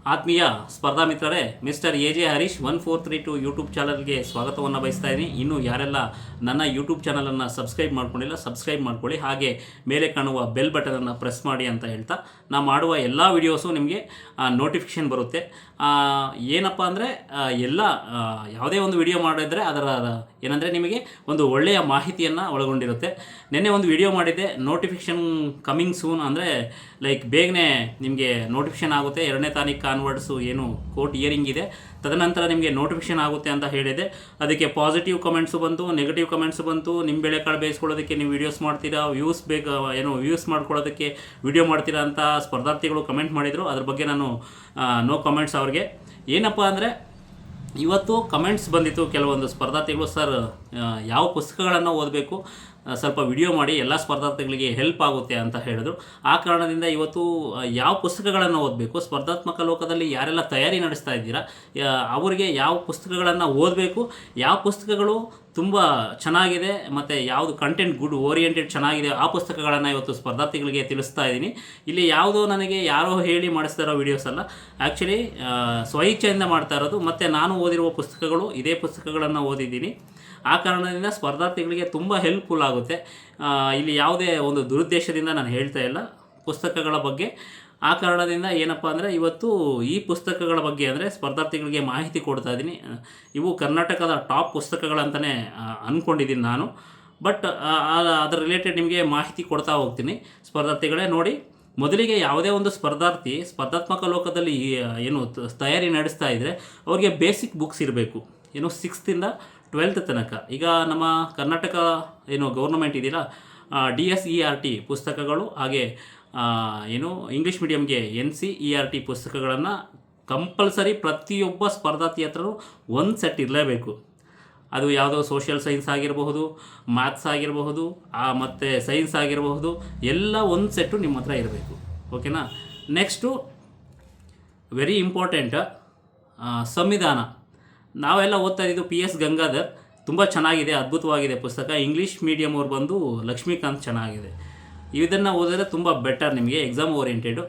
ಆತ್ಮೀಯ ಸ್ಪರ್ಧಾ ಮಿತ್ರರೇ, ಮಿಸ್ಟರ್ ಎ ಹರೀಶ್ 1432 ಯೂಟ್ಯೂಬ್ ಚಾನಲ್ಗೆ ಸ್ವಾಗತವನ್ನು ಬಯಸ್ತಾ ಇದ್ದೀನಿ. ಇನ್ನು ಯಾರೆಲ್ಲ ನನ್ನ ಯೂಟ್ಯೂಬ್ ಚಾನಲನ್ನು ಸಬ್ಸ್ಕ್ರೈಬ್ ಮಾಡ್ಕೊಂಡಿಲ್ಲ, ಸಬ್ಸ್ಕ್ರೈಬ್ ಮಾಡ್ಕೊಳ್ಳಿ. ಹಾಗೆ ಮೇಲೆ ಕಾಣುವ ಬೆಲ್ ಬಟನನ್ನು ಪ್ರೆಸ್ ಮಾಡಿ ಅಂತ ಹೇಳ್ತಾ, ನಾನು ಮಾಡುವ ಎಲ್ಲ ವೀಡಿಯೋಸು ನಿಮಗೆ ನೋಟಿಫಿಕೇಷನ್ ಬರುತ್ತೆ. ಏನಪ್ಪ ಅಂದರೆ ಎಲ್ಲ ಯಾವುದೇ ಒಂದು ವಿಡಿಯೋ ಮಾಡಿದರೆ ಅದರ ಏನಂದರೆ ನಿಮಗೆ ಒಂದು ಒಳ್ಳೆಯ ಮಾಹಿತಿಯನ್ನು ಒಳಗೊಂಡಿರುತ್ತೆ. ನಿನ್ನೆ ಒಂದು ವಿಡಿಯೋ ಮಾಡಿದ್ದೆ, ನೋಟಿಫಿಕೇಷನ್ ಕಮಿಂಗ್ ಸೂನ್, ಅಂದರೆ ಲೈಕ್ ಬೇಗನೆ ನಿಮಗೆ ನೋಟಿಫಿಕೇಷನ್ ಆಗುತ್ತೆ. 2ನೇ ತಾರೀಕು ಕಾನ್ವರ್ಡ್ಸು ಏನು ಕೋರ್ಟ್ ಹಿಯರಿಂಗ್ ಇದೆ, ತದನಂತರ ನಿಮಗೆ ನೋಟಿಫಿಕೇಷನ್ ಆಗುತ್ತೆ ಅಂತ ಹೇಳಿದೆ. ಅದಕ್ಕೆ ಪಾಸಿಟಿವ್ ಕಮೆಂಟ್ಸು ಬಂತು, ನೆಗೆಟಿವ್ ಕಮೆಂಟ್ಸು ಬಂತು. ನಿಮ್ಮ ಬೆಳೆಕಾಳು ಬೇಯಿಸ್ಕೊಳ್ಳೋದಕ್ಕೆ ನೀವು ವೀಡಿಯೋಸ್ ಮಾಡ್ತೀರಾ, ವ್ಯೂಸ್ ಮಾಡ್ಕೊಳ್ಳೋದಕ್ಕೆ ವಿಡಿಯೋ ಮಾಡ್ತೀರಾ ಅಂತ ಸ್ಪರ್ಧಾರ್ಥಿಗಳು ಕಮೆಂಟ್ ಮಾಡಿದರು. ಅದ್ರ ಬಗ್ಗೆ ನಾನು ನೋ ಕಮೆಂಟ್ಸ್ ಅವ್ರಿಗೆ. ಏನಪ್ಪ ಅಂದರೆ ಇವತ್ತು ಕಮೆಂಟ್ಸ್ ಬಂದಿತ್ತು ಕೆಲವೊಂದು ಸ್ಪರ್ಧಾರ್ಥಿಗಳು, ಸರ್ ಯಾವ ಪುಸ್ತಕಗಳನ್ನು ಓದಬೇಕು, ಸ್ವಲ್ಪ ವಿಡಿಯೋ ಮಾಡಿ, ಎಲ್ಲ ಸ್ಪರ್ಧಾರ್ಥಿಗಳಿಗೆ ಹೆಲ್ಪ್ ಆಗುತ್ತೆ ಅಂತ ಹೇಳಿದ್ರು. ಆ ಕಾರಣದಿಂದ ಇವತ್ತು ಯಾವ ಪುಸ್ತಕಗಳನ್ನು ಓದಬೇಕು, ಸ್ಪರ್ಧಾತ್ಮಕ ಲೋಕದಲ್ಲಿ ಯಾರೆಲ್ಲ ತಯಾರಿ ನಡೆಸ್ತಾ ಇದ್ದೀರಾ ಅವರಿಗೆ ಯಾವ ಪುಸ್ತಕಗಳನ್ನು ಓದಬೇಕು, ಯಾವ ಪುಸ್ತಕಗಳು ತುಂಬ ಚೆನ್ನಾಗಿದೆ ಮತ್ತು ಯಾವುದು ಕಂಟೆಂಟ್ ಗುಡ್ ಓರಿಯೆಂಟೆಡ್ ಚೆನ್ನಾಗಿದೆ, ಆ ಪುಸ್ತಕಗಳನ್ನು ಇವತ್ತು ಸ್ಪರ್ಧಾರ್ಥಿಗಳಿಗೆ ತಿಳಿಸ್ತಾ ಇದ್ದೀನಿ. ಇಲ್ಲಿ ಯಾವುದೋ ನನಗೆ ಯಾರೋ ಹೇಳಿ ಮಾಡಿಸ್ತಾ ಇರೋ ವೀಡಿಯೋಸ್ ಅಲ್ಲ, ಆ್ಯಕ್ಚುಲಿ ಸ್ವಇಚ್ಛೆಯಿಂದ ಮಾಡ್ತಾ ಇರೋದು. ಮತ್ತು ನಾನು ಓದಿರುವ ಪುಸ್ತಕಗಳು ಇದೇ ಪುಸ್ತಕಗಳನ್ನು ಓದಿದ್ದೀನಿ. ಆ ಕಾರಣದಿಂದ ಸ್ಪರ್ಧಾರ್ಥಿಗಳಿಗೆ ತುಂಬ ಹೆಲ್ಪ್ಫುಲ್ ಆಗುತ್ತೆ. ಇಲ್ಲಿ ಯಾವುದೇ ಒಂದು ದುರುದ್ದೇಶದಿಂದ ನಾನು ಹೇಳ್ತಾ ಇಲ್ಲ ಪುಸ್ತಕಗಳ ಬಗ್ಗೆ. ಆ ಕಾರಣದಿಂದ ಏನಪ್ಪ ಅಂದರೆ ಇವತ್ತು ಈ ಪುಸ್ತಕಗಳ ಬಗ್ಗೆ ಅಂದರೆ ಸ್ಪರ್ಧಾರ್ಥಿಗಳಿಗೆ ಮಾಹಿತಿ ಕೊಡ್ತಾ ಇದ್ದೀನಿ. ಇವು ಕರ್ನಾಟಕದ ಟಾಪ್ ಪುಸ್ತಕಗಳಂತಲೇ ಅಂದ್ಕೊಂಡಿದ್ದೀನಿ ನಾನು. ಬಟ್ ಅದರ ರಿಲೇಟೆಡ್ ನಿಮಗೆ ಮಾಹಿತಿ ಕೊಡ್ತಾ ಹೋಗ್ತೀನಿ. ಸ್ಪರ್ಧಾರ್ಥಿಗಳೇ ನೋಡಿ, ಮೊದಲಿಗೆ ಯಾವುದೇ ಒಂದು ಸ್ಪರ್ಧಾರ್ಥಿ ಸ್ಪರ್ಧಾತ್ಮಕ ಲೋಕದಲ್ಲಿ ಏನು ತಯಾರಿ ನಡೆಸ್ತಾ ಇದ್ದರೆ ಅವ್ರಿಗೆ ಬೇಸಿಕ್ ಬುಕ್ಸ್ ಇರಬೇಕು. ಏನು 6th 12th ತನಕ. ಈಗ ನಮ್ಮ ಕರ್ನಾಟಕ ಏನು ಗೌರ್ನಮೆಂಟ್ ಇದೆಯಲ್ಲ, DSERT ಪುಸ್ತಕಗಳು, ಹಾಗೆ ಏನು ಇಂಗ್ಲೀಷ್ ಮೀಡಿಯಮ್ಗೆ NCERT ಪುಸ್ತಕಗಳನ್ನು ಕಂಪಲ್ಸರಿ ಪ್ರತಿಯೊಬ್ಬ ಸ್ಪರ್ಧಾರ್ಥಿ ಹತ್ರನೂ ಒಂದು ಸೆಟ್ ಇರಲೇಬೇಕು. ಅದು ಯಾವುದೋ ಸೋಷಿಯಲ್ ಸೈನ್ಸ್ ಆಗಿರಬಹುದು, ಮ್ಯಾಥ್ಸ್ ಆಗಿರಬಹುದು, ಮತ್ತು ಸೈನ್ಸ್ ಆಗಿರಬಹುದು, ಎಲ್ಲ ಒಂದು ಸೆಟ್ಟು ನಿಮ್ಮ ಹತ್ರ ಇರಬೇಕು. ಓಕೆನಾ? ನೆಕ್ಸ್ಟು ವೆರಿ ಇಂಪಾರ್ಟೆಂಟ್, ಸಂವಿಧಾನ. ನಾವೆಲ್ಲ ಓದ್ತಾ ಇದ್ದು PS ಗಂಗಾಧರ್, ತುಂಬ ಚೆನ್ನಾಗಿದೆ, ಅದ್ಭುತವಾಗಿದೆ ಪುಸ್ತಕ. ಇಂಗ್ಲೀಷ್ ಮೀಡಿಯಮ್ ಅವ್ರು ಬಂದು ಲಕ್ಷ್ಮೀಕಾಂತ್ ಚೆನ್ನಾಗಿದೆ. ಇದನ್ನು ಓದಿದ್ರೆ ತುಂಬ ಬೆಟರ್, ನಿಮಗೆ ಎಕ್ಸಾಮ್ ಓರಿಯೆಂಟೆಡು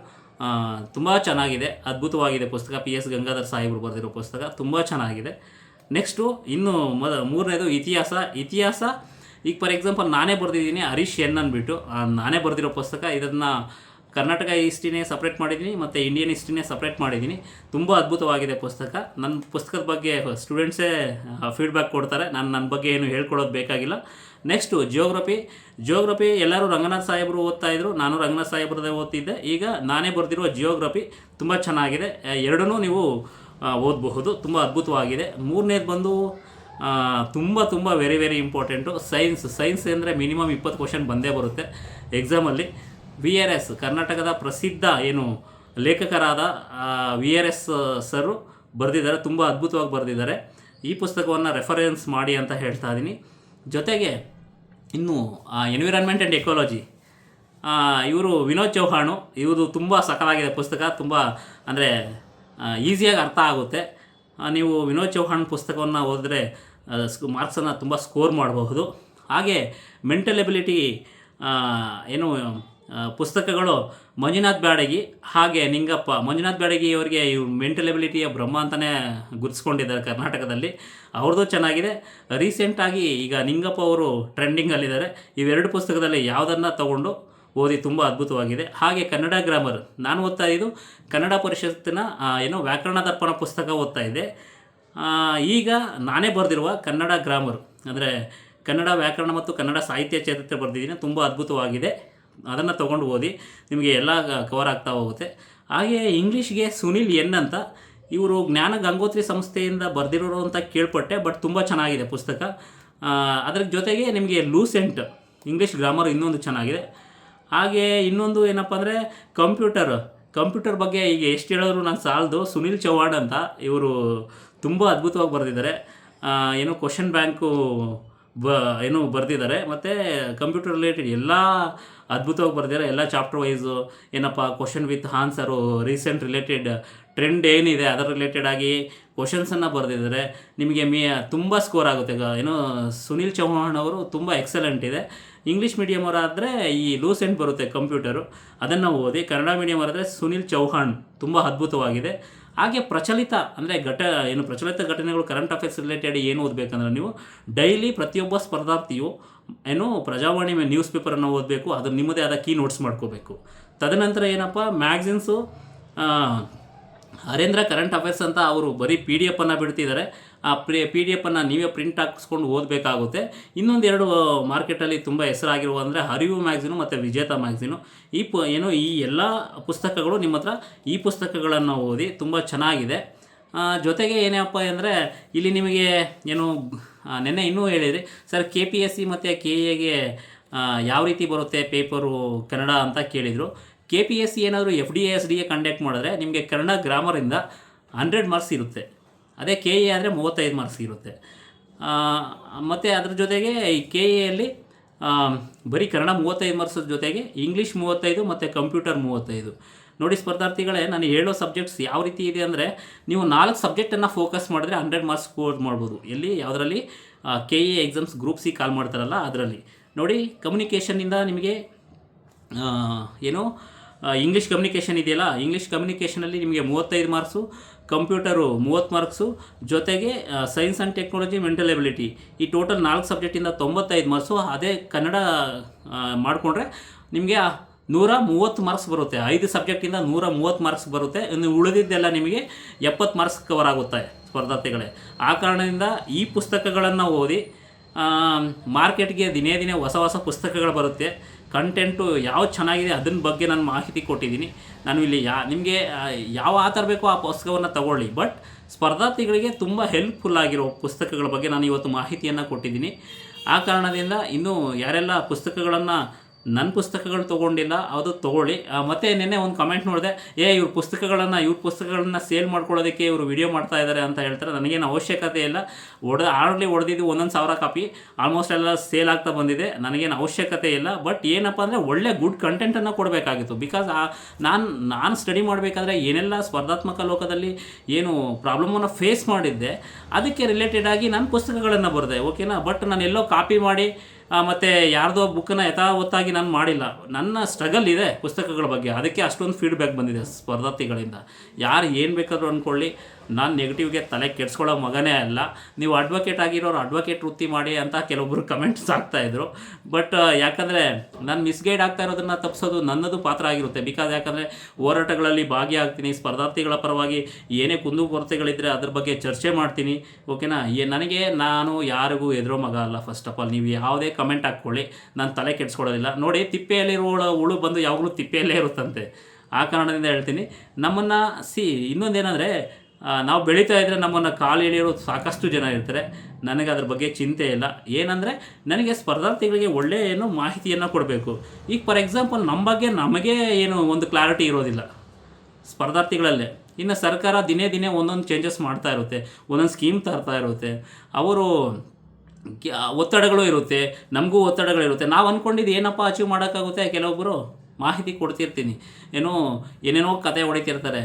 ತುಂಬ ಚೆನ್ನಾಗಿದೆ, ಅದ್ಭುತವಾಗಿದೆ ಪುಸ್ತಕ. PS ಗಂಗಾಧರ್ ಸಾಹೇಬರು ಬರೆದಿರೋ ಪುಸ್ತಕ ತುಂಬ ಚೆನ್ನಾಗಿದೆ. ನೆಕ್ಸ್ಟು ಇನ್ನು ಮೂರನೇದು ಇತಿಹಾಸ. ಈಗ ಫಾರ್ ಎಕ್ಸಾಂಪಲ್ ನಾನೇ ಬರೆದಿದ್ದೀನಿ, ಹರೀಶ್ ಎನ್ ಅಂದ್ಬಿಟ್ಟು ನಾನೇ ಬರೆದಿರೋ ಪುಸ್ತಕ. ಇದನ್ನು ಕರ್ನಾಟಕ ಹಿಸ್ಟ್ರಿನೇ ಸಪ್ರೇಟ್ ಮಾಡಿದ್ದೀನಿ ಮತ್ತು ಇಂಡಿಯನ್ ಹಿಸ್ಟ್ರಿನೇ ಸಪ್ರೇಟ್ ಮಾಡಿದ್ದೀನಿ. ತುಂಬ ಅದ್ಭುತವಾಗಿದೆ ಪುಸ್ತಕ. ನನ್ನ ಪುಸ್ತಕದ ಬಗ್ಗೆ ಸ್ಟೂಡೆಂಟ್ಸೇ ಫೀಡ್ಬ್ಯಾಕ್ ಕೊಡ್ತಾರೆ, ನನ್ನ ಬಗ್ಗೆ ಏನು ಹೇಳ್ಕೊಡೋದು ಬೇಕಾಗಿಲ್ಲ. ನೆಕ್ಸ್ಟು ಜಿಯೋಗ್ರಫಿ ಎಲ್ಲರೂ ರಂಗನಾಥ್ ಸಾಹೇಬರು ಓದ್ತಾಯಿದ್ರು, ನಾನು ರಂಗನಾಥ್ ಸಾಹೇಬ್ರದೇ ಓದ್ತಿದ್ದೆ. ಈಗ ನಾನೇ ಬರೆದಿರುವ ಜಿಯೋಗ್ರಫಿ ತುಂಬ ಚೆನ್ನಾಗಿದೆ. ಎರಡನ್ನೂ ನೀವು ಓದಬಹುದು, ತುಂಬ ಅದ್ಭುತವಾಗಿದೆ. ಮೂರನೇದು ಬಂದು ತುಂಬ ವೆರಿ ವೆರಿ ಇಂಪಾರ್ಟೆಂಟು, ಸೈನ್ಸ್ ಅಂದರೆ ಮಿನಿಮಮ್ 20 ಕ್ವಶನ್ ಬಂದೇ ಬರುತ್ತೆ ಎಕ್ಸಾಮಲ್ಲಿ. VRS ಕರ್ನಾಟಕದ ಪ್ರಸಿದ್ಧ ಏನು ಲೇಖಕರಾದ VRS ಸರು ಬರೆದಿದ್ದಾರೆ, ತುಂಬ ಅದ್ಭುತವಾಗಿ ಬರೆದಿದ್ದಾರೆ. ಈ ಪುಸ್ತಕವನ್ನು ರೆಫರೆನ್ಸ್ ಮಾಡಿ ಅಂತ ಹೇಳ್ತಾ ಇದ್ದೀನಿ. ಜೊತೆಗೆ ಇನ್ನು ಎನ್ವಿರಾನ್ಮೆಂಟ್ ಆ್ಯಂಡ್ ಎಕಾಲಜಿ, ಇವರು ವಿನೋದ್ ಚೌಹಾಣು, ಇವರು ತುಂಬ ಸಕಲಾಗಿದೆ ಪುಸ್ತಕ. ತುಂಬ ಅಂದರೆ ಈಸಿಯಾಗಿ ಅರ್ಥ ಆಗುತ್ತೆ. ನೀವು ವಿನೋದ್ ಚೌಹಾಣ್ ಪುಸ್ತಕವನ್ನು ಓದಿದ್ರೆ ಮಾರ್ಕ್ಸನ್ನು ತುಂಬ ಸ್ಕೋರ್ ಮಾಡಬಹುದು. ಹಾಗೆ ಮೆಂಟಲ್ ಎಬಿಲಿಟಿ ಏನು ಪುಸ್ತಕಗಳು ಮಂಜುನಾಥ್ ಬ್ಯಾಡಗಿ ಹಾಗೆ ನಿಂಗಪ್ಪ. ಮಂಜುನಾಥ್ ಬ್ಯಾಡಗಿ ಅವರಿಗೆ ಮೆಂಟಲ್ ಎಬಿಲಿಟಿಯ ಬ್ರಹ್ಮ ಅಂತಲೇ ಗುರುತಿಸ್ಕೊಂಡಿದ್ದಾರೆ ಕರ್ನಾಟಕದಲ್ಲಿ, ಅವ್ರದ್ದು ಚೆನ್ನಾಗಿದೆ. ರೀಸೆಂಟಾಗಿ ಈಗ ನಿಂಗಪ್ಪ ಅವರು ಟ್ರೆಂಡಿಂಗಲ್ಲಿದ್ದಾರೆ. ಇವೆರಡು ಪುಸ್ತಕದಲ್ಲಿ ಯಾವುದನ್ನು ತಗೊಂಡು ಓದಿ, ತುಂಬ ಅದ್ಭುತವಾಗಿದೆ. ಹಾಗೆ ಕನ್ನಡ ಗ್ರಾಮರ್, ನಾನು ಓದ್ತಾ ಇದ್ದು ಕನ್ನಡ ಪರಿಷತ್ತಿನ ಏನೋ ವ್ಯಾಕರಣ ದರ್ಪಣ ಪುಸ್ತಕ ಓದ್ತಾ ಇದ್ದೆ. ಈಗ ನಾನೇ ಬರೆದಿರುವ ಕನ್ನಡ ಗ್ರಾಮರ್, ಅಂದರೆ ಕನ್ನಡ ವ್ಯಾಕರಣ ಮತ್ತು ಕನ್ನಡ ಸಾಹಿತ್ಯ ಚರಿತ್ರೆ ಬರೆದಿದ್ದೀನಿ, ತುಂಬ ಅದ್ಭುತವಾಗಿದೆ. ಅದನ್ನು ತೊಗೊಂಡು ಓದಿ, ನಿಮಗೆ ಎಲ್ಲ ಕವರ್ ಆಗ್ತಾ ಹೋಗುತ್ತೆ. ಹಾಗೆ ಇಂಗ್ಲೀಷ್ಗೆ ಸುನಿಲ್ ಎನ್ ಅಂತ, ಇವರು ಜ್ಞಾನ ಗಂಗೋತ್ರಿ ಸಂಸ್ಥೆಯಿಂದ ಬರೆದಿರೋರು ಅಂತ ಕೇಳ್ಪಟ್ಟೆ, ಬಟ್ ತುಂಬ ಚೆನ್ನಾಗಿದೆ ಪುಸ್ತಕ. ಅದರ ಜೊತೆಗೆ ನಿಮಗೆ ಲೂಸೆಂಟ್ ಇಂಗ್ಲೀಷ್ ಗ್ರಾಮರ್ ಇನ್ನೊಂದು ಚೆನ್ನಾಗಿದೆ. ಹಾಗೆ ಇನ್ನೊಂದು ಏನಪ್ಪ ಅಂದರೆ ಕಂಪ್ಯೂಟರ್ ಬಗ್ಗೆ ಈಗ ಎಷ್ಟು ಹೇಳಿದ್ರು ನಾನು ಸಾಲದು. ಸುನಿಲ್ ಚೌಹಾಣ್ ಅಂತ, ಇವರು ತುಂಬ ಅದ್ಭುತವಾಗಿ ಬರೆದಿದ್ದಾರೆ. ಏನೋ ಕ್ವಶನ್ ಬ್ಯಾಂಕು ಏನೋ ಬರೆದಿದ್ದಾರೆ, ಮತ್ತು ಕಂಪ್ಯೂಟರ್ ರಿಲೇಟೆಡ್ ಎಲ್ಲ ಅದ್ಭುತವಾಗಿ ಬರೆದಿದ್ದಾರೆ. ಎಲ್ಲ ಚಾಪ್ಟರ್ ವೈಸು ಏನಪ್ಪ question with answer, recent related trend ಏನಿದೆ ಅದರ ರಿಲೇಟೆಡ್ ಆಗಿ ಕ್ವಶನ್ಸನ್ನು ಬರೆದಿದ್ದಾರೆ. ನಿಮಗೆ ತುಂಬ ಸ್ಕೋರ್ ಆಗುತ್ತೆ. ಏನೋ ಸುನಿಲ್ ಚೌಹಾಣ್ ಅವರು ತುಂಬ ಎಕ್ಸಲೆಂಟ್ ಇದೆ. ಇಂಗ್ಲೀಷ್ ಮೀಡಿಯಮ್ ಅವರಾದರೆ ಈ ಲೂಸೆಂಟ್ ಬರುತ್ತೆ ಕಂಪ್ಯೂಟರು, ಅದನ್ನು ಓದಿ. ಕನ್ನಡ ಮೀಡಿಯಮ್ ಅವರಾದರೆ ಸುನಿಲ್ ಚೌಹಾಣ್ ತುಂಬ ಅದ್ಭುತವಾಗಿದೆ. ಹಾಗೆ ಪ್ರಚಲಿತ ಅಂದರೆ ಪ್ರಚಲಿತ ಘಟನೆಗಳು ಕರೆಂಟ್ ಅಫೇರ್ಸ್ ರಿಲೇಟೆಡ್ ಏನು ಓದಬೇಕಂದ್ರೆ ನೀವು ಡೈಲಿ ಪ್ರತಿಯೊಬ್ಬ ಸ್ಪರ್ಧಾರ್ಥಿಯು ಪ್ರಜಾವಾಣಿ ನ್ಯೂಸ್ ಪೇಪರನ್ನು ಓದಬೇಕು, ಅದನ್ನು ನಿಮ್ಮದೇ ಆದ ಕೀ ನೋಟ್ಸ್ ಮಾಡ್ಕೋಬೇಕು. ತದನಂತರ ಏನಪ್ಪ ಮ್ಯಾಗ್ಝಿನ್ಸು ಹರೇಂದ್ರ ಕರೆಂಟ್ ಅಫೇರ್ಸ್ ಅಂತ ಅವರು ಬರೀ PDF ಬಿಡ್ತಿದ್ದಾರೆ. ಆ PDF ನೀವೇ ಪ್ರಿಂಟ್ ಹಾಕಿಸ್ಕೊಂಡು ಓದಬೇಕಾಗುತ್ತೆ. ಇನ್ನೊಂದು 2 ಮಾರ್ಕೆಟಲ್ಲಿ ತುಂಬ ಹೆಸರಾಗಿರುವ ಅಂದರೆ ಹರಿವು ಮ್ಯಾಗ್ಝಿನು ಮತ್ತು ವಿಜೇತ ಮ್ಯಾಗ್ಝಿನು. ಈ ಎಲ್ಲ ಪುಸ್ತಕಗಳು ನಿಮ್ಮ ಹತ್ರ ಈ ಪುಸ್ತಕಗಳನ್ನು ಓದಿ ತುಂಬ ಚೆನ್ನಾಗಿದೆ. ಜೊತೆಗೆ ಏನಪ್ಪ ಅಂದರೆ ಇಲ್ಲಿ ನಿಮಗೆ ನೆನ್ನೆ ಇನ್ನೂ ಹೇಳಿದ್ರಿ ಸರ್ KPSC ಮತ್ತು KA ಯಾವ ರೀತಿ ಬರುತ್ತೆ ಪೇಪರು ಕನ್ನಡ ಅಂತ ಕೇಳಿದರು. KPSC ಏನಾದರೂ FDA SDA ಕಂಡಕ್ಟ್ ಮಾಡಿದ್ರೆ ನಿಮಗೆ ಕನ್ನಡ ಗ್ರಾಮರಿಂದ 100 ಮಾರ್ಕ್ಸ್ ಇರುತ್ತೆ. ಅದೇ KA ಆದರೆ 35 ಮಾರ್ಕ್ಸ್ ಇರುತ್ತೆ. ಮತ್ತು ಅದ್ರ ಜೊತೆಗೆ ಈ KAಯಲ್ಲಿ ಬರೀ ಕನ್ನಡ 35 ಮಾರ್ಕ್ಸ್ ಜೊತೆಗೆ ಇಂಗ್ಲೀಷ್ 35 ಮತ್ತು ಕಂಪ್ಯೂಟರ್ 35. ನೋಡಿ ಸ್ಪರ್ಧಾರ್ಥಿಗಳೇ, ನಾನು ಹೇಳೋ ಸಬ್ಜೆಕ್ಟ್ಸ್ ಯಾವ ರೀತಿ ಇದೆ ಅಂದರೆ ನೀವು 4 ಸಬ್ಜೆಕ್ಟನ್ನು ಫೋಕಸ್ ಮಾಡಿದ್ರೆ 100 ಮಾರ್ಕ್ಸ್ ಸ್ಕೋರ್ ಮಾಡ್ಬೋದು. ಯಾವುದರಲ್ಲಿ KA ಎಕ್ಸಾಮ್ಸ್ ಗ್ರೂಪ್ C ಕಾಲ್ ಮಾಡ್ತಾರಲ್ಲ ಅದರಲ್ಲಿ. ನೋಡಿ ಕಮ್ಯುನಿಕೇಷನ್ನಿಂದ ನಿಮಗೆ ಇಂಗ್ಲೀಷ್ ಕಮ್ಯುನಿಕೇಷನ್ ಇದೆಯಲ್ಲ, ಇಂಗ್ಲೀಷ್ ಕಮ್ಯುನಿಕೇಷನಲ್ಲಿ ನಿಮಗೆ 35 ಮಾರ್ಕ್ಸು, ಕಂಪ್ಯೂಟರು 30 ಮಾರ್ಕ್ಸು, ಜೊತೆಗೆ science and technology, mental ability ಈ ಟೋಟಲ್ 4 ಸಬ್ಜೆಕ್ಟಿಂದ 95 ಮಾರ್ಕ್ಸು. ಅದೇ ಕನ್ನಡ ಮಾಡಿಕೊಂಡ್ರೆ ನಿಮಗೆ 130 ಮಾರ್ಕ್ಸ್ ಬರುತ್ತೆ. 5 ಸಬ್ಜೆಕ್ಟಿಂದ 130 ಮಾರ್ಕ್ಸ್ ಬರುತ್ತೆ. ಇನ್ನು ಉಳಿದಿದ್ದೆಲ್ಲ ನಿಮಗೆ 70 ಮಾರ್ಕ್ಸ್ ಕವರ್ ಆಗುತ್ತೆ ಸ್ಪರ್ಧಾರ್ಥಿಗಳೇ. ಆ ಕಾರಣದಿಂದ ಈ ಪುಸ್ತಕಗಳನ್ನು ಓದಿ. ಮಾರ್ಕೆಟ್ಗೆ ದಿನೇ ದಿನೇ ಹೊಸ ಪುಸ್ತಕಗಳು ಬರುತ್ತೆ. ಕಂಟೆಂಟು ಯಾವ್ದು ಚೆನ್ನಾಗಿದೆ ಅದನ್ನ ಬಗ್ಗೆ ನಾನು ಮಾಹಿತಿ ಕೊಟ್ಟಿದ್ದೀನಿ. ನಾನು ಇಲ್ಲಿ ನಿಮಗೆ ಯಾವ ಆಥರ್ ಬೇಕೋ ಆ ಪುಸ್ತಕವನ್ನು ತಗೊಳ್ಳಿ. ಬಟ್ ಸ್ಪರ್ಧಾರ್ಥಿಗಳಿಗೆ ತುಂಬ ಹೆಲ್ಪ್ಫುಲ್ ಆಗಿರೋ ಪುಸ್ತಕಗಳ ಬಗ್ಗೆ ನಾನು ಇವತ್ತು ಮಾಹಿತಿಯನ್ನು ಕೊಟ್ಟಿದ್ದೀನಿ. ಆ ಕಾರಣದಿಂದ ಇನ್ನೂ ಯಾರೆಲ್ಲ ನನ್ನ ಪುಸ್ತಕಗಳು ತೊಗೊಂಡಿಲ್ಲ ಅದು ತೊಗೊಳ್ಳಿ. ಮತ್ತು ನಿನ್ನೆ ಒಂದು ಕಮೆಂಟ್ ನೋಡಿದೆ, ಇವ್ರ ಪುಸ್ತಕಗಳನ್ನು ಸೇಲ್ ಮಾಡ್ಕೊಳ್ಳೋದಕ್ಕೆ ಇವರು ವಿಡಿಯೋ ಮಾಡ್ತಾ ಇದ್ದಾರೆ ಅಂತ ಹೇಳ್ತಾರೆ. ನನಗೇನು ಅವಶ್ಯಕತೆ ಇಲ್ಲ. ಆಲ್ರೆಡಿ ಹೊಡೆದಿದ್ದು 1,000 ಕಾಪಿ ಆಲ್ಮೋಸ್ಟ್ ಎಲ್ಲ ಸೇಲ್ ಆಗ್ತಾ ಬಂದಿದೆ. ನನಗೇನು ಅವಶ್ಯಕತೆ ಇಲ್ಲ. ಬಟ್ ಏನಪ್ಪ ಅಂದರೆ ಒಳ್ಳೆ ಗುಡ್ ಕಂಟೆಂಟನ್ನು ಕೊಡಬೇಕಾಗಿತ್ತು. ಬಿಕಾಸ್ ನಾನು ಸ್ಟಡಿ ಮಾಡಬೇಕಾದ್ರೆ ಏನೆಲ್ಲ ಸ್ಪರ್ಧಾತ್ಮಕ ಲೋಕದಲ್ಲಿ ಏನು ಪ್ರಾಬ್ಲಮನ್ನು ಫೇಸ್ ಮಾಡಿದ್ದೆ ಅದಕ್ಕೆ ರಿಲೇಟೆಡ್ ಆಗಿ ನಾನು ಪುಸ್ತಕಗಳನ್ನು ಬರೆದೆ. ಓಕೆನಾ. ಬಟ್ ನಾನು ಎಲ್ಲೋ ಕಾಪಿ ಮಾಡಿ ಮತ್ತು ಯಾರ್ದೋ ಬುಕ್ಕನ್ನು ಯಥಾವತ್ತಾಗಿ ನಾನು ಮಾಡಿಲ್ಲ. ನನ್ನ ಸ್ಟ್ರಗಲ್ ಇದೆ ಪುಸ್ತಕಗಳ ಬಗ್ಗೆ. ಅದಕ್ಕೆ ಅಷ್ಟೊಂದು ಫೀಡ್ಬ್ಯಾಕ್ ಬಂದಿದೆ ಸ್ಪರ್ಧಾರ್ಥಿಗಳಿಂದ. ಯಾರು ಏನು ಬೇಕಾದರೂ ಅಂದ್ಕೊಳ್ಳಿ, ನಾನು ನೆಗೆಟಿವ್ಗೆ ತಲೆ ಕೆಡಿಸ್ಕೊಳ್ಳೋ ಮಗನೇ ಅಲ್ಲ. ನೀವು ಅಡ್ವೊಕೇಟ್ ಆಗಿರೋರು ಅಡ್ವೊಕೇಟ್ ವೃತ್ತಿ ಮಾಡಿ ಅಂತ ಕೆಲವೊಬ್ಬರು ಕಮೆಂಟ್ಸ್ ಆಗ್ತಾಯಿದ್ರು. ಬಟ್ ಯಾಕಂದರೆ ನಾನು ಮಿಸ್ಗೈಡ್ ಆಗ್ತಾ ಇರೋದನ್ನು ತಪ್ಪಿಸೋದು ನನ್ನದು ಪಾತ್ರ ಆಗಿರುತ್ತೆ. ಬಿಕಾಸ್ ಯಾಕಂದರೆ ಹೋರಾಟಗಳಲ್ಲಿ ಭಾಗಿಯಾಗ್ತೀನಿ. ಸ್ಪರ್ಧಾರ್ಥಿಗಳ ಪರವಾಗಿ ಏನೇ ಕುಂದುಕೊರತೆಗಳಿದ್ದರೆ ಅದ್ರ ಬಗ್ಗೆ ಚರ್ಚೆ ಮಾಡ್ತೀನಿ. ಓಕೆನಾ. ನಾನು ಯಾರಿಗೂ ಎದುರೋ ಮಗ ಅಲ್ಲ. ಫಸ್ಟ್ ಆಫ್ ಆಲ್ ನೀವು ಯಾವುದೇ ಕಮೆಂಟ್ ಹಾಕ್ಕೊಳ್ಳಿ, ನಾನು ತಲೆ ಕೆಡಿಸ್ಕೊಳ್ಳೋದಿಲ್ಲ. ನೋಡಿ ತಿಪ್ಪೆಯಲ್ಲಿರೋ ಹುಳು ಬಂದು ಯಾವಾಗಲೂ ತಿಪ್ಪೆಯಲ್ಲೇ ಇರುತ್ತಂತೆ. ಆ ಕಾರಣದಿಂದ ಹೇಳ್ತೀನಿ. ಇನ್ನೊಂದೇನೆಂದರೆ ನಾವು ಬೆಳೀತಾ ಇದ್ದರೆ ನಮ್ಮನ್ನು ಕಾಲು ಎಳೆಯೋರು ಸಾಕಷ್ಟು ಜನ ಇರ್ತಾರೆ. ನನಗೆ ಅದ್ರ ಬಗ್ಗೆ ಚಿಂತೆ ಇಲ್ಲ. ಏನಂದರೆ ನನಗೆ ಸ್ಪರ್ಧಾರ್ಥಿಗಳಿಗೆ ಒಳ್ಳೆಯ ಮಾಹಿತಿಯನ್ನು ಕೊಡಬೇಕು. ಈಗ ಫಾರ್ ಎಕ್ಸಾಂಪಲ್ ನಮ್ಮ ಬಗ್ಗೆ ನಮಗೆ ಒಂದು ಕ್ಲಾರಿಟಿ ಇರೋದಿಲ್ಲ ಸ್ಪರ್ಧಾರ್ಥಿಗಳಲ್ಲೇ. ಇನ್ನು ಸರ್ಕಾರ ದಿನೇ ದಿನೇ ಒಂದೊಂದು ಚೇಂಜಸ್ ಮಾಡ್ತಾ ಇರುತ್ತೆ, ಒಂದೊಂದು ಸ್ಕೀಮ್ ತರ್ತಾ ಇರುತ್ತೆ. ಅವರು ಒತ್ತಡಗಳು ಇರುತ್ತೆ, ನಮಗೂ ಒತ್ತಡಗಳಿರುತ್ತೆ. ನಾವು ಅಂದ್ಕೊಂಡಿದ್ದು ಏನಪ್ಪ ಅಚೀವ್ ಮಾಡೋಕ್ಕಾಗುತ್ತೆ. ಕೆಲವೊಬ್ಬರು ಮಾಹಿತಿ ಕೊಡ್ತಿರ್ತೀನಿ, ಏನೇನೋ ಕತೆ ಹೊಡಿತಿರ್ತಾರೆ.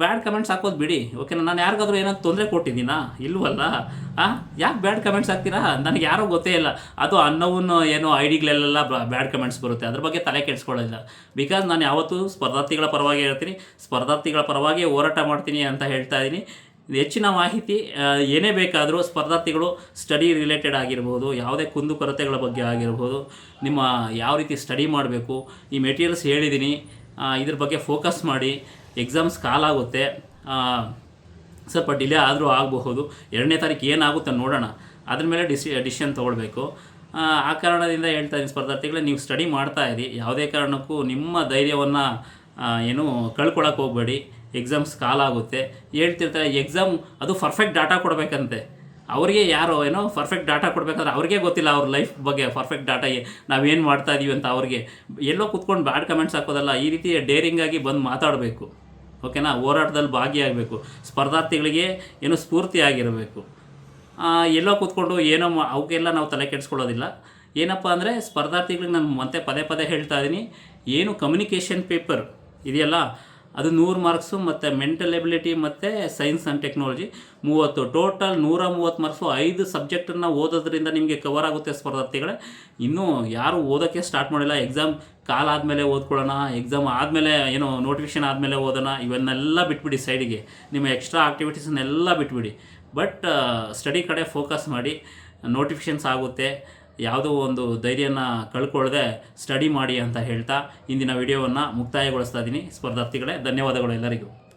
ಬ್ಯಾಡ್ ಕಮೆಂಟ್ಸ್ ಹಾಕೋದು ಬಿಡಿ. ಓಕೆನಾ. ನಾನು ಯಾರಿಗಾದ್ರೂ ಏನಾದ್ರು ತೊಂದರೆ ಕೊಟ್ಟಿದ್ದೀನಾ? ಇಲ್ವಲ್ಲ. ಯಾಕೆ ಬ್ಯಾಡ್ ಕಮೆಂಟ್ಸ್ ಹಾಕ್ತೀರಾ? ನನಗೆ ಯಾರೋ ಗೊತ್ತೇ ಇಲ್ಲ. ಅದು ಐಡಿಗಳೆಲ್ಲ ಬ್ಯಾಡ್ ಕಮೆಂಟ್ಸ್ ಬರುತ್ತೆ. ಅದ್ರ ಬಗ್ಗೆ ತಲೆ ಕೆಡಿಸ್ಕೊಳ್ಳೋದಿಲ್ಲ. ಬಿಕಾಸ್ ನಾನು ಯಾವತ್ತೂ ಸ್ಪರ್ಧಾರ್ಥಿಗಳ ಪರವಾಗಿ ಹೇಳ್ತೀನಿ, ಸ್ಪರ್ಧಾರ್ಥಿಗಳ ಪರವಾಗಿ ಹೋರಾಟ ಮಾಡ್ತೀನಿ ಅಂತ ಹೇಳ್ತಾ ಇದ್ದೀನಿ. ಹೆಚ್ಚಿನ ಮಾಹಿತಿ ಏನೇ ಬೇಕಾದರೂ ಸ್ಪರ್ಧಾರ್ಥಿಗಳು ಸ್ಟಡಿ ರಿಲೇಟೆಡ್ ಆಗಿರ್ಬೋದು, ಯಾವುದೇ ಕುಂದುಕೊರತೆಗಳ ಬಗ್ಗೆ ಆಗಿರ್ಬೋದು, ನಿಮ್ಮ ಯಾವ ರೀತಿ ಸ್ಟಡಿ ಮಾಡಬೇಕು, ಈ ಮೆಟೀರಿಯಲ್ಸ್ ಹೇಳಿದ್ದೀನಿ. ಇದ್ರ ಬಗ್ಗೆ ಫೋಕಸ್ ಮಾಡಿ. ಎಕ್ಸಾಮ್ಸ್ ಕಾಲಾಗುತ್ತೆ, ಸ್ವಲ್ಪ ಡಿಲೇ ಆದರೂ ಆಗಬಹುದು. 2ನೇ ತಾರೀಕು ಏನಾಗುತ್ತೆ ನೋಡೋಣ, ಅದ್ರ ಮೇಲೆ ಡಿಸಿಷನ್ ತೊಗೊಳ್ಬೇಕು. ಆ ಕಾರಣದಿಂದ ಹೇಳ್ತಾ ಇದ್ದೀನಿ ಸ್ಪರ್ಧಾರ್ಥಿಗಳೇ, ನೀವು ಸ್ಟಡಿ ಮಾಡ್ತಾಯಿರಿ. ಯಾವುದೇ ಕಾರಣಕ್ಕೂ ನಿಮ್ಮ ಧೈರ್ಯವನ್ನು ಕಳ್ಕೊಳ್ಳೋಕೆ ಹೋಗಬೇಡಿ. ಎಕ್ಸಾಮ್ಸ್ ಕಾಲಾಗುತ್ತೆ. ಹೇಳ್ತಿರ್ತಾರೆ ಎಕ್ಸಾಮ್ ಅದು ಪರ್ಫೆಕ್ಟ್ ಡಾಟಾ ಕೊಡಬೇಕಂತೆ. ಅವರಿಗೆ ಪರ್ಫೆಕ್ಟ್ ಡಾಟಾ ಕೊಡಬೇಕಾದ್ರೆ ಅವ್ರಿಗೆ ಗೊತ್ತಿಲ್ಲ ಅವ್ರ ಲೈಫ್ ಬಗ್ಗೆ ಪರ್ಫೆಕ್ಟ್ ಡಾಟಾ ನಾವೇನು ಮಾಡ್ತಾ ಇದ್ದೀವಿ ಅಂತ. ಅವ್ರಿಗೆ ಎಲ್ಲೋ ಕೂತ್ಕೊಂಡು ಬ್ಯಾಡ್ ಕಮೆಂಟ್ಸ್ ಹಾಕೋದಲ್ಲ, ಈ ರೀತಿ ಡೇರಿಂಗಾಗಿ ಬಂದು ಮಾತಾಡಬೇಕು. ಓಕೆನಾ. ಹೋರಾಟದಲ್ಲಿ ಭಾಗಿಯಾಗಬೇಕು. ಸ್ಪರ್ಧಾರ್ಥಿಗಳಿಗೆ ಸ್ಫೂರ್ತಿಯಾಗಿರಬೇಕು. ಎಲ್ಲೋ ಕೂತ್ಕೊಂಡು ಅವಕ್ಕೆಲ್ಲ ನಾವು ತಲೆ ಕೆಡಿಸ್ಕೊಳ್ಳೋದಿಲ್ಲ. ಏನಪ್ಪ ಅಂದರೆ ಸ್ಪರ್ಧಾರ್ಥಿಗಳಿಗೆ ನಾನು ಮತ್ತೆ ಪದೇ ಹೇಳ್ತಾ ಇದ್ದೀನಿ, ಕಮ್ಯುನಿಕೇಷನ್ ಪೇಪರ್ ಇದೆಯಲ್ಲ ಅದು 100 ಮಾರ್ಕ್ಸು, ಮತ್ತು ಮೆಂಟಲ್ ಎಬಿಲಿಟಿ ಮತ್ತು science and technology 30. Total 130 marks. 5 ಸಬ್ಜೆಕ್ಟನ್ನು ಓದೋದ್ರಿಂದ ನಿಮಗೆ ಕವರ್ ಆಗುತ್ತೆ ಸ್ಪರ್ಧಾರ್ಥಿಗಳೇ. ಇನ್ನೂ ಯಾರು ಓದೋಕ್ಕೆ ಸ್ಟಾರ್ಟ್ ಮಾಡಿಲ್ಲ, ಎಕ್ಸಾಮ್ ಆದಮೇಲೆ ಓದ್ಕೊಳ್ಳೋಣ, ಎಕ್ಸಾಮ್ ಆದಮೇಲೆ ಏನೋ ನೋಟಿಫಿಕೇಷನ್ ಆದಮೇಲೆ ಓದೋಣ, ಇವನ್ನೆಲ್ಲ ಬಿಟ್ಬಿಡಿ ಸೈಡಿಗೆ, ನಿಮ್ಮ ಎಕ್ಸ್ಟ್ರಾ ಆಕ್ಟಿವಿಟೀಸನ್ನೆಲ್ಲ ಬಿಟ್ಬಿಡಿ. ಬಟ್ ಸ್ಟಡಿ ಕಡೆ ಫೋಕಸ್ ಮಾಡಿ. ನೋಟಿಫಿಕೇಷನ್ಸ್ ಆಗುತ್ತೆ, ಯಾವುದೋ ಒಂದು ಧೈರ್ಯನ ಕಳ್ಕೊಳ್ಳದೆ ಸ್ಟಡಿ ಮಾಡಿ ಅಂತ ಹೇಳ್ತಾ ಇಂದಿನ ವಿಡಿಯೋವನ್ನು ಮುಕ್ತಾಯಗೊಳಿಸ್ತಾ ಇದ್ದೀನಿ ಸ್ಪರ್ಧಾರ್ಥಿಗಳೇ. ಧನ್ಯವಾದಗಳು ಎಲ್ಲರಿಗೂ.